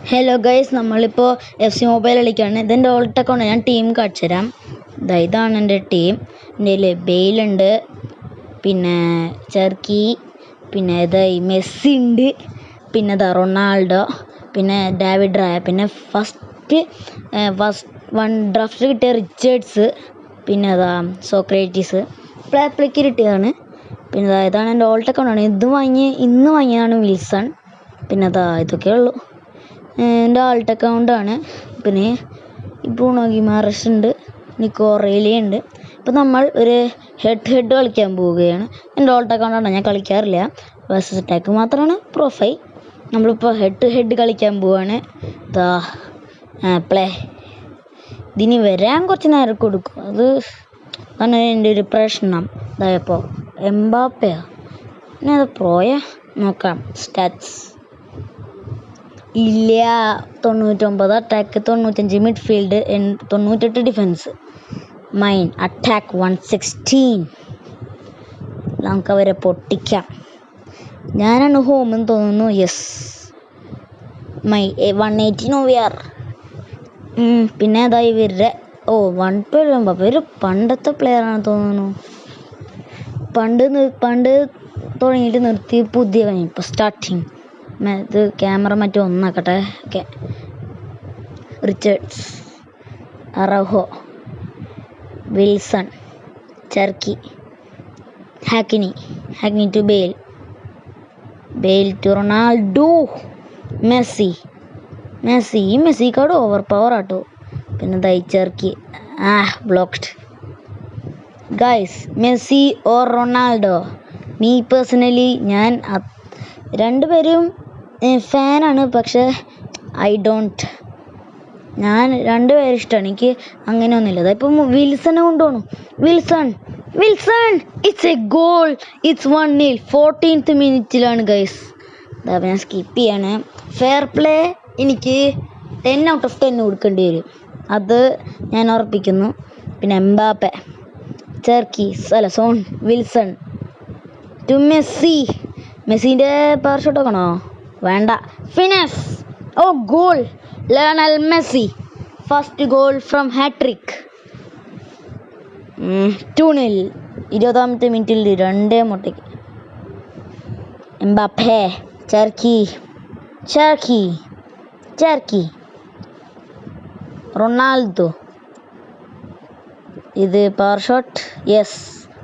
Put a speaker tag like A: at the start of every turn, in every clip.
A: Hello guys, നമ്മളിപ്പോൾ FC mobile കളിക്കുകയാണ്. ഇതെൻ്റെ ഓൾട്ട് അക്കൗണ്ട്. ഞാൻ ടീം കാണിച്ചു തരാം. ഇതാണ് എൻ്റെ ടീം. എൻ്റെ കയ്യിൽ ബെയിലുണ്ട്, പിന്നെ ചെർക്കി, പിന്നെ മെസ്സി ഉണ്ട്, പിന്നെ റൊണാൾഡോ, പിന്നെ ഡേവിഡ് റായ, പിന്നെ ഫസ്റ്റ് വൺ ഡ്രാഫ്റ്റ് കിട്ടിയ റിച്ചേർഡ്സ്, പിന്നെ സോക്രേറ്റീസ് പ്ലേക്ക് കിട്ടിയതാണ്. പിന്നെ ഇതാണ് എൻ്റെ ഓൾട്ട് അക്കൗണ്ടാണ്. ഇന്ന് വാങ്ങിയതാണ് വിൽസൺ. പിന്നെ ഇതൊക്കെ ഉള്ളൂ. എൻ്റെ ആൾട്ട് അക്കൗണ്ടാണ്. പിന്നെ ബ്രൂണോ ഗിമാറസ് ഉണ്ട്, നിക്കോ റെയിലി ഉണ്ട്. ഇപ്പം നമ്മൾ ഒരു ഹെഡ് കളിക്കാൻ പോവുകയാണ്. എൻ്റെ ഓൾട്ട് അക്കൗണ്ടാണ്, ഞാൻ കളിക്കാറില്ല. വേഴ്സസ് അറ്റാക്ക് മാത്രമാണ് പ്രൊഫൈൽ. നമ്മളിപ്പോൾ ഹെഡ് കളിക്കാൻ പോവുകയാണ്. പ്ലേ ഇതിന് വരാൻ കുറച്ച് നേരം കൊടുക്കും. അതാണ് എൻ്റെ ഒരു പ്രശ്നം. ഇതായപ്പോൾ എംബാപ്പയാ പിന്നെ പ്രോയാ നോക്കാം. സ്റ്റാറ്റ്സ് ഇല്ല. 99 attack, 95 midfield, 98 defence. Mine attack 116. നമുക്ക് അവരെ പൊട്ടിക്കാം. ഞാനാണ് ഹോമെന്ന് തോന്നുന്നു. Yes, my 180 നോവിയാർ. പിന്നെ ഇവരുടെ 112. അപ്പോൾ ഒരു പണ്ടത്തെ പ്ലെയറാണ് തോന്നുന്നു. പണ്ട് തുടങ്ങിയിട്ട് നിർത്തി, പുതിയ ഇപ്പോൾ സ്റ്റാർട്ടിങ്. ക്യാമറ ഒന്നാക്കട്ടെ. Okay. Richards, Araujo, Wilson, Cherki, Hakimi to Bale to Ronaldo, മെസ്സിക്കാട് ഓവർ പവർ ആട്ടോ. പിന്നെ Cherki blocked. Guys, Messi or Ronaldo? Me personally ഞാൻ രണ്ടുപേരും ഫാനാണ്, പക്ഷേ ഞാൻ രണ്ടുപേരും ഇഷ്ടമാണ്. എനിക്ക് അങ്ങനെയൊന്നുമില്ല. ഇപ്പം വിൽസനെ കൊണ്ടുപോകണം. Wilson it's a goal. It's 1-0. 14th മിനിറ്റിലാണ് ഗൈസ്. ഞാൻ സ്കിപ്പ് ചെയ്യാണ്. ഫെയർ പ്ലേ എനിക്ക് 10 out of 10 കൊടുക്കേണ്ടി വരും. അത് ഞാൻ ഉറപ്പിക്കുന്നു. പിന്നെ എംബാപ്പെ, ചെർക്കി, വിൽസൺ ടു മെസ്സിൻ്റെ പവർ ഷോട്ട് നോക്കണോ? വേണ്ട. Finish. Goal. Lionel Messi, first goal from hattrick. 2-0. 20th മിനിറ്റിൽ 2 എംബാപ്പെ, ചെർക്കി, റൊണാൾഡോ. ഇത് power shot. Yes,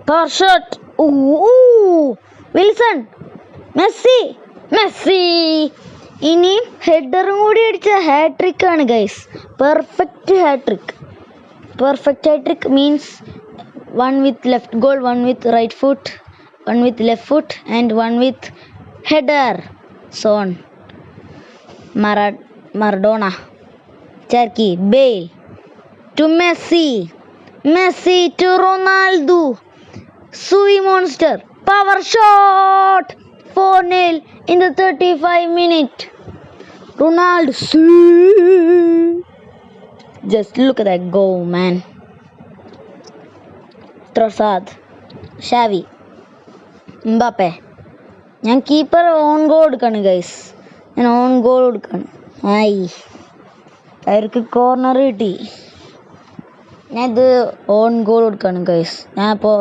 A: power shot. Wilson, Messi. ഇനി ഹെഡറും കൂടി അടിച്ച ഹാട്രിക് ആണ് guys. Perfect hattrick means 1 with left goal, 1 with right foot, 1 with left foot, and 1 with header. Maradona, Cherki, Bale to Messi to Ronaldo. സൂയി monster, power shot. 4-0 in the 35 minute. Ronaldo. Just look at that goal, man. Trossard, Xavi, Mbappe. ഞാൻ keeper on goal എടുക്കാണ് guys. അവർക്ക് corner കിട്ടി. ഞാനിത് on goal എടുക്കാണ് guys. ഞാൻ ഇപ്പോൾ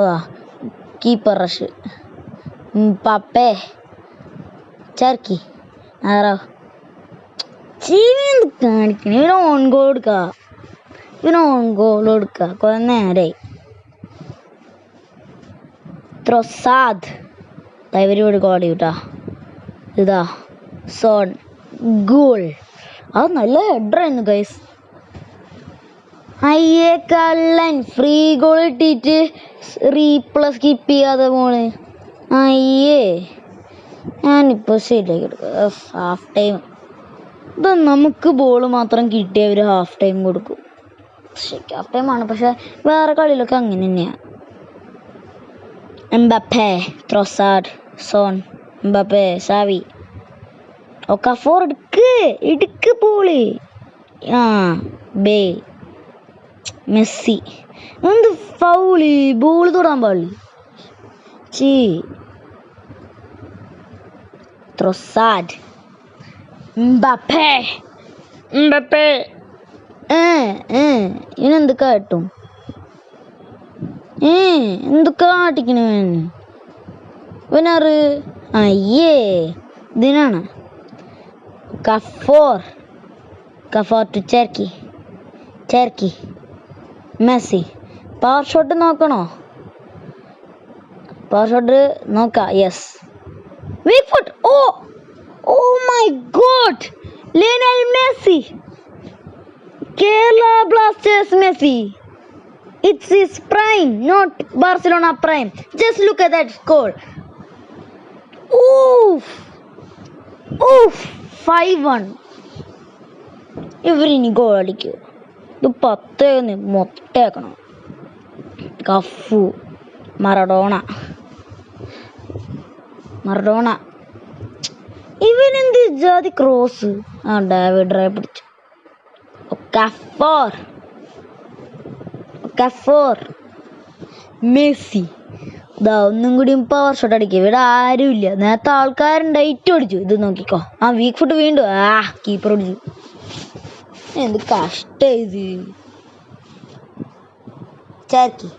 A: keeper rush. പപ്പേ, Cherki, കാണിക്കണ. ഇവന് on goal കൊടുക്കുക. കുറെ നേരമായി. ത്രൊസാദ് ഇവരോട് ഗോൾ ചെയ്യൂട്ടാ. ഗോൾ. അത് നല്ല ഹെഡറായിരുന്നു ഗൈസ്. കള്ളൻ. ഫ്രീ ഗോൾ ഇട്ടിട്ട് റീപ്ലേ സ്കിപ്പ് ചെയ്യാതെ പോണ്. ഞാനിപ്പോൾ ശരിയാക്കി എടുക്കുക. Half time. നമുക്ക് ബോൾ മാത്രം കിട്ടിയ ഒരു ഹാഫ് ടൈം കൊടുക്കും. ഹാഫ് ടൈമാണ്, പക്ഷെ വേറെ കളിയിലൊക്കെ അങ്ങനെ തന്നെയാണ്. Mbappe, Trossard, Mbappe, Xavi, Okafor. എടുക്ക് ബോള്. Bale, Messi. എന്ത് ഫൗള്! ബോള് തൊടാൻ പാടില്ല. Trossard, Mbappe, എംബപ്പേ ഇവനെന്ത് കാട്ടും? എന്ത് കാട്ടിക്കണ ഇവനാറ്? അയ്യേ ഇതിനാണ് Okafor to Cherki Messi. Power shot നോക്കണോ? പവർ ഷോട്ട് നോക്കാം. Yes, weak foot. Oh my god, Lionel Messi, Kerala Blasters Messi. It's his prime, not Barcelona prime. Just look at that score. Oof, 5-1. ഇവരിനി goal അടിക്കൂ. ഇത് 10 മൊട്ടയാക്കണം. Cafu Maradona. ഇവനെന്ത് ജാതി cross? David ray പിടിച്ചു. കഫോർ Messi. ഇതാ ഒന്നും കൂടി power shot അടിക്കുക. ഇവിടെ ആരുമില്ല. നേരത്തെ ആൾക്കാരുണ്ടായിട്ട് അടിച്ചു. ഇത് നോക്കിക്കോ. വീക്ക് ഫുട്ട് വീണ്ടും കീപ്പർ അടിച്ചു. എന്ത് കഷ്ടായത്. ചാക്കി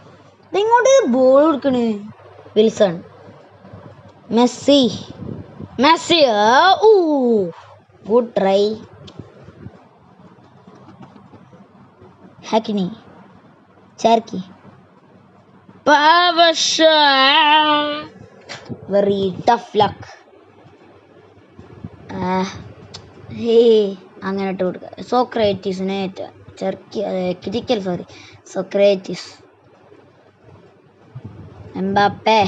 A: ഇതെങ്ങോട്ട് ബോൾ കൊടുക്കണ്? Wilson, Messi. Good try. Hakimi, Cherky. Power shot. Very tough luck. അങ്ങനെ ഇട്ട് കൊടുക്കുക. സോക്രേറ്റീസിനെ Cherki critical Socrates. Mbappe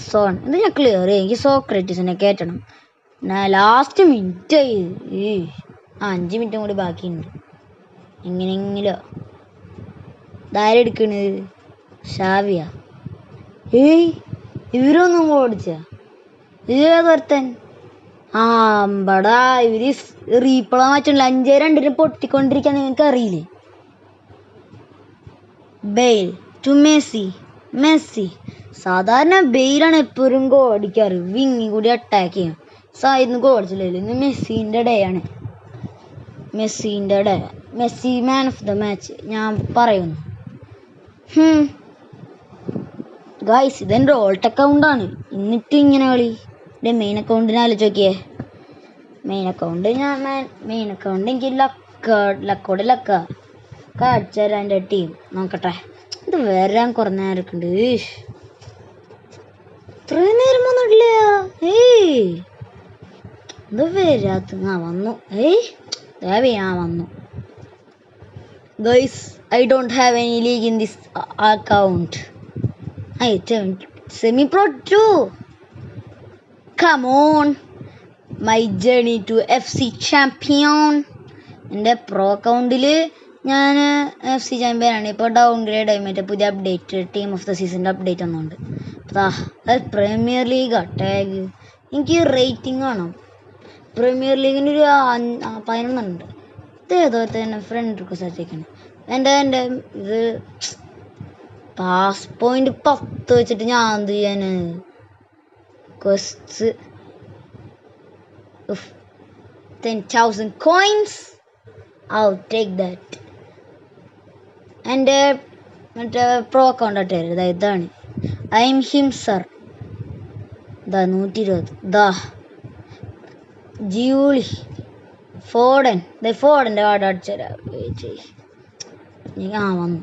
A: zone. ഇത് ഞാൻ ക്ലിയർ. എനിക്ക് സോക്രേറ്റീസിനെ കയറ്റണം. ലാസ്റ്റ് മിനിറ്റ് 5 മിനിറ്റും കൂടി ബാക്കിയുണ്ട്. എങ്ങനെയെങ്കിലോ ധാരെടുക്കണത് ഷാവിയ. ഇവരൊന്നും ഓടിച്ച ഇതേതൊരുത്തൻ. അമ്പടാ, ഇവര് റീപ്ലേ മാറ്റുള്ള 5-2 പൊട്ടിക്കൊണ്ടിരിക്കാൻ നിങ്ങൾക്ക് അറിയില്ലേ? Bale to Messi. സാധാരണ ബെയിലാണ് എപ്പോഴും ഗോൾ അടിക്കാറ്. വിങ്ങി കൂടി അറ്റാക്ക് ചെയ്യും. ഇന്ന് ഗോൾ അടിച്ചില്ലല്ലോ. ഇന്ന് മെസ്സിൻ്റെ ഡേ ആണ്. Messi man of the match ഞാൻ പറയുന്നു. ഗായ്സ്, ഇതെൻ്റെ ഓൾട്ട് അക്കൗണ്ടാണ്. എന്നിട്ട് ഇങ്ങനെ കളി. എൻ്റെ മെയിൻ അക്കൗണ്ടിനെ ആലോചിച്ച് നോക്കിയേ. മെയിൻ അക്കൗണ്ട് എനിക്ക് ലക്കോടെ കാണിച്ചു തരാം. എൻ്റെ ടീം നോക്കട്ടെ. ഇത് വരാൻ കുറേ നേരമൊക്കെ ഉണ്ട്. ഇത്രയും നേരം വന്നിട്ടില്ല. ഇത് വരാത്ത വന്നു. വന്നു. Guys, I don't have any league in this account. Semi-pro too. Come on. My journey to FC champion. എൻ്റെ പ്രോ അക്കൗണ്ടിൽ ഞാൻ FC ചാമ്പ്യൻ ആണ്. ഇപ്പോൾ ഡൗൺഗ്രേഡ് ആയി. മറ്റേ പുതിയ അപ്ഡേറ്റ്, ടീം ഓഫ് ദ സീസണിൻ്റെ അപ്ഡേറ്റ് വന്നുകൊണ്ട്. അത് പ്രീമിയർ ലീഗാ ടാഗ്. എനിക്ക് റേറ്റിംഗ് വേണം. പ്രീമിയർ ലീഗിന് ഒരു 11 ഉണ്ട്. ഇതേതോത്തെ തന്നെ ഫ്രണ്ട് റിക്വസ്റ്റ് അയച്ചേക്കാണ്. എൻ്റെ ഇത് പാസ് പോയിന്റ് 10 വെച്ചിട്ട് ഞാൻ എന്ത് ചെയ്യാൻ? Quest 10,000 coins. I'll take that. എൻ്റെ മറ്റേ പ്രോ അക്കൗണ്ട് ആയിട്ട് ഇതാണ്. ഐ എം ഹിംസർ. 120. ജിയൂളി ഫോർഡൻ്റെ കാർഡ് അടിച്ചു തരാം. വന്നു.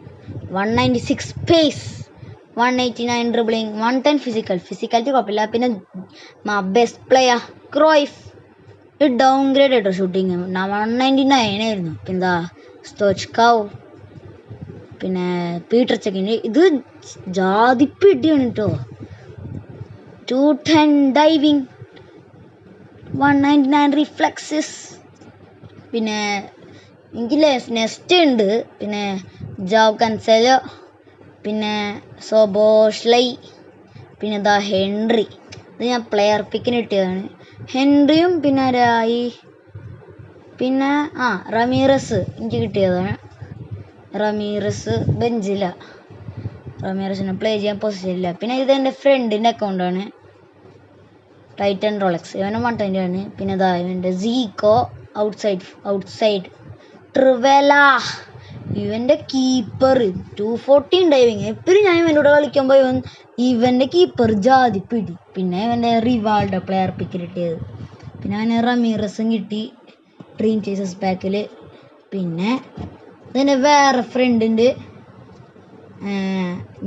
A: 196 പേസ്, 189 ഡ്രിബ്ലിംഗ്, 110 ഫിസിക്കാലിറ്റി കുഴപ്പമില്ല. പിന്നെ ബെസ്റ്റ് പ്ലെയർ ക്രോയ്ഫ്. ഇത് ഡൗൺഗ്രേഡ് ആയിട്ടോ ഷൂട്ടിങ്. 199 ആയിരുന്നു. പിന്നെ സ്റ്റോച്ച്കവ്, പിന്നെ പീറ്റർ ചെക്കിന്. ഇത് ജാതിപ്പിടിയാണ് കേട്ടോ. 210 ഡൈവിങ്, 199 റിഫ്ലക്സസ്. പിന്നെ എനിക്ക് നെസ്റ്റ് ഉണ്ട്. പിന്നെ ജാവ് കൻസെലോ, പിന്നെ സോബോഷ്ലൈ, പിന്നെ ഹെൻറി. ഇത് ഞാൻ പ്ലെയർ പിക്കിന് കിട്ടിയതാണ്. ഹെൻറിയും പിന്നെ ആരായി, പിന്നെ റമീറസ് എനിക്ക് കിട്ടിയതാണ്. റമീറസ് ബെഞ്ചില. റമീറസിനെ പ്ലേ ചെയ്യാൻ പൊസിഷൻ ഇല്ല. പിന്നെ ഇത് എൻ്റെ ഫ്രണ്ടിൻ്റെ അക്കൗണ്ടാണ്. ടൈറ്റൻ റോളക്സ് ഇവനും 120 ആണ്. പിന്നെ ഇതാ ഇവൻ്റെ സീക്കോ ഔട്ട്സൈഡ് ട്രിവെല ഇവൻ്റെ കീപ്പർ 240 ഡൈവിങ്. എപ്പോഴും ഞാൻ ഇവൻ്റെ കൂടെ കളിക്കുമ്പോൾ ഇവൻ്റെ കീപ്പർ ജാതി പിടി. പിന്നെ ഇവൻ്റെ റിവാൾഡോ പ്ലെയർ പിക്ക് കിട്ടിയത്. പിന്നെ അവന് റമീറസും കിട്ടി ഡ്രീം ചേസസ് പാക്കിൽ. പിന്നെ ഇതിൻ്റെ വേറെ ഫ്രണ്ട് ഉണ്ട്,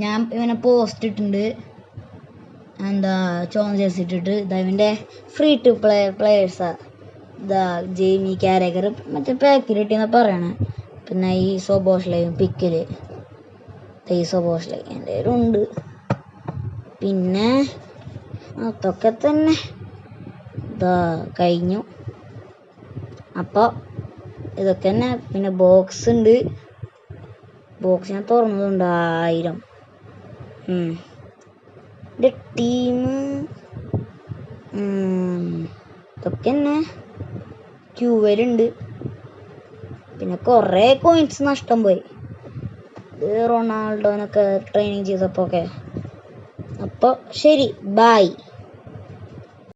A: ഞാൻ ഇവനെ പോസ്റ്റ് ഇട്ടിട്ടുണ്ട്, എന്താ ചോന്ന ചേർസ് ഇട്ടിട്ട്. ഇതാ ഇവൻ്റെ ഫ്രീ ടു പ്ലെയേഴ്സാണ്. ഇതാ ജെയ്മി കാരഗർ മറ്റേ പാക്കിൽ കിട്ടിയെന്ന് പറയണേ. പിന്നെ ഈ സോബോഷ്ലയും പിക്കിൽ ഈ സോബോഷ്ലൈ എൻ്റെ ഉണ്ട്. പിന്നെ അതൊക്കെ തന്നെ ഇതാ കഴിഞ്ഞു. അപ്പോൾ ഇതൊക്കെ തന്നെ. പിന്നെ ബോക്സ് ഉണ്ട്, ബോക്സ് ഞാൻ തുറന്നതുണ്ട് 1000. എൻ്റെ ടീം ഇതൊക്കെ തന്നെ ക്യൂവലുണ്ട്. പിന്നെ കുറേ കോയിൻസ് നഷ്ടം പോയി റൊണാൾഡോനൊക്കെ ട്രെയിനിങ് ചെയ്തപ്പോൾ ഒക്കെ. അപ്പോൾ ശരി, ബൈ.